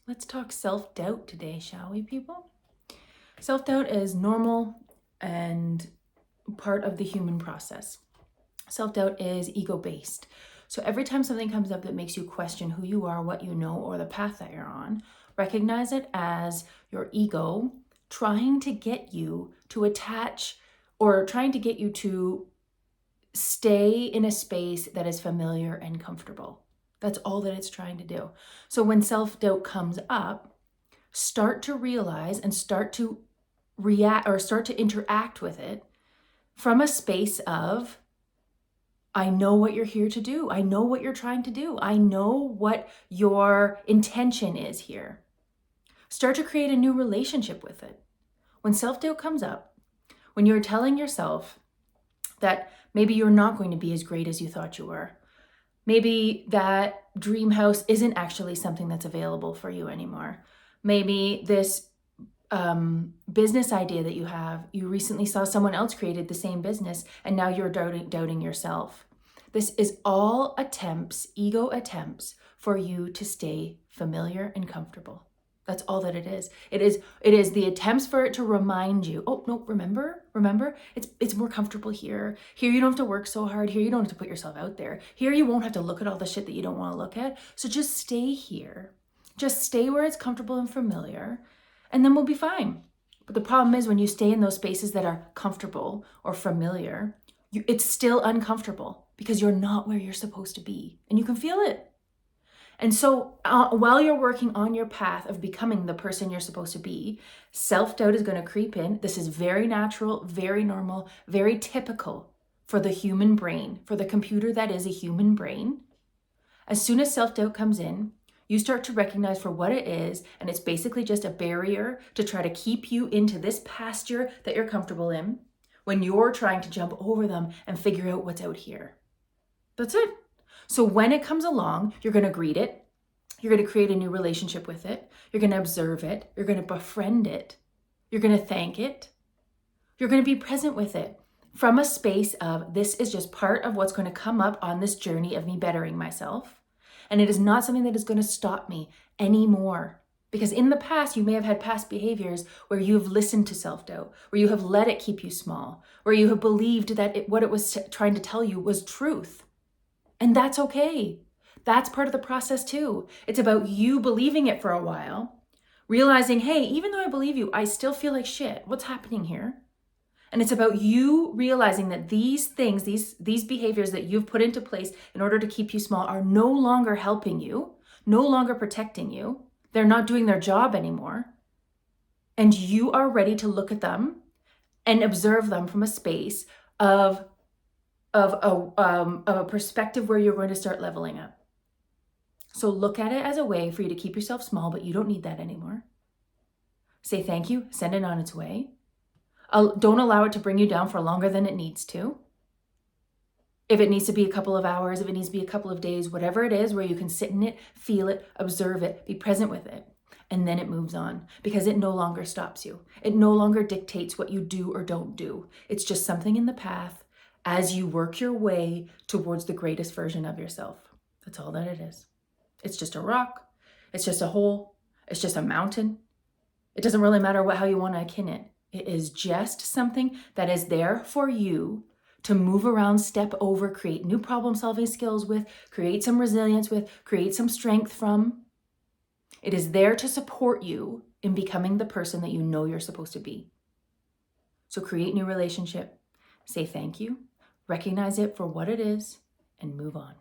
Let's talk self-doubt today, shall we, people? Self-doubt is normal and part of the human process. Self-doubt is ego-based. So every time something comes up that makes you question who you are, what you know, or the path that you're on, recognize it as your ego trying to get you to attach or trying to get you to stay in a space that is familiar and comfortable. That's all that it's trying to do. So when self-doubt comes up, start to realize and start to react or start to interact with it from a space of, I know what you're here to do. I know what you're trying to do. I know what your intention is here. Start to create a new relationship with it. When self-doubt comes up, when you're telling yourself that maybe you're not going to be as great as you thought you were, maybe that dream house isn't actually something that's available for you anymore. Maybe this business idea that you have, you recently saw someone else created the same business and now you're doubting yourself. This is all attempts, ego attempts for you to stay familiar and comfortable. That's all that it is. It is the attempts for it to remind you, oh no, remember, it's more comfortable here. Here you don't have to work so hard. Here you don't have to put yourself out there. Here you won't have to look at all the shit that you don't want to look at. So just stay here. Just stay where it's comfortable and familiar, and then we'll be fine. But the problem is when you stay in those spaces that are comfortable or familiar, it's still uncomfortable because you're not where you're supposed to be, and you can feel it. And so while you're working on your path of becoming the person you're supposed to be, self-doubt is going to creep in. This is very natural, very normal, very typical for the human brain, for the computer that is a human brain. As soon as self-doubt comes in, you start to recognize for what it is, and it's basically just a barrier to try to keep you into this pasture that you're comfortable in when you're trying to jump over them and figure out what's out here. That's it. So when it comes along, you're going to greet it. You're going to create a new relationship with it. You're going to observe it. You're going to befriend it. You're going to thank it. You're going to be present with it from a space of, this is just part of what's going to come up on this journey of me bettering myself. And it is not something that is going to stop me anymore. Because in the past, you may have had past behaviors where you have listened to self-doubt, where you have let it keep you small, where you have believed that what it was trying to tell you was truth. And that's okay. That's part of the process too. It's about you believing it for a while, realizing, hey, even though I believe you, I still feel like shit. What's happening here? And it's about you realizing that these things, these behaviors that you've put into place in order to keep you small are no longer helping you, no longer protecting you. They're not doing their job anymore. And you are ready to look at them and observe them from a space of a perspective where you're going to start leveling up. So look at it as a way for you to keep yourself small, but you don't need that anymore. Say thank you, send it on its way. Don't allow it to bring you down for longer than it needs to. If it needs to be a couple of hours, if it needs to be a couple of days, whatever it is where you can sit in it, feel it, observe it, be present with it. And then it moves on because it no longer stops you. It no longer dictates what you do or don't do. It's just something in the path as you work your way towards the greatest version of yourself. That's all that it is. It's just a rock. It's just a hole. It's just a mountain. It doesn't really matter how you want to akin it. It is just something that is there for you to move around, step over, create new problem-solving skills with, create some resilience with, create some strength from. It is there to support you in becoming the person that you know you're supposed to be. So create new relationship, say thank you, recognize it for what it is, and move on.